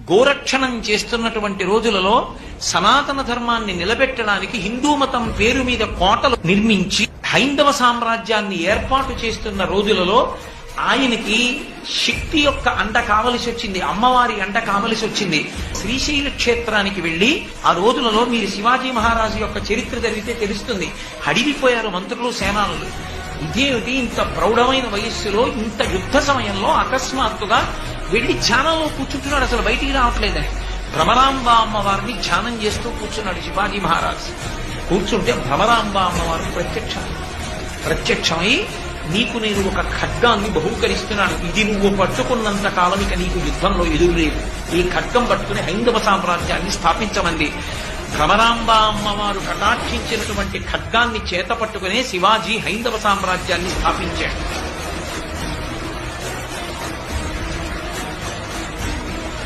గోరక్షణం చేస్తున్నటువంటి రోజులలో సనాతన ధర్మాన్ని నిలబెట్టడానికి హిందూ మతం పేరు మీద కోటలు నిర్మించి హైందవ సామ్రాజ్యాన్ని ఏర్పాటు చేస్తున్న రోజులలో ఆయనకి శక్తి యొక్క అండ కావలసి వచ్చింది, అమ్మవారి అండ కావలసి వచ్చింది. శ్రీశైల క్షేత్రానికి వెళ్లి ఆ రోజులలో మీరు శివాజీ మహారాజు యొక్క చరిత్ర జరిగితే తెలుస్తుంది. హడిలిపోయారు మంత్రులు, సేనానులు. ఇదేమిటి ఇంత ప్రౌఢమైన వయస్సులో ఇంత యుద్ధ సమయంలో అకస్మాత్తుగా వెళ్లి ధ్యానంలో కూర్చుంటున్నాడు, అసలు బయటికి రావట్లేదని. భ్రమరాంబ అమ్మవారిని ధ్యానం చేస్తూ కూర్చున్నాడు శివాజీ మహారాజు. కూర్చుంటే భ్రమరాంబ అమ్మవారు ప్రత్యక్షమై నీకు నేను ఒక ఖడ్గాన్ని బహూకరిస్తున్నాను, ఇది నువ్వు పట్టుకున్నంత కాలం ఇక నీకు యుద్ధంలో ఎదురులేదు, ఈ ఖడ్గం పట్టుకుని హైందవ సామ్రాజ్యాన్ని స్థాపించమంది. భ్రమరాంబ అమ్మవారు కటాక్షించినటువంటి ఖడ్గాన్ని చేత పట్టుకునే శివాజీ హైందవ సామ్రాజ్యాన్ని స్థాపించాడు.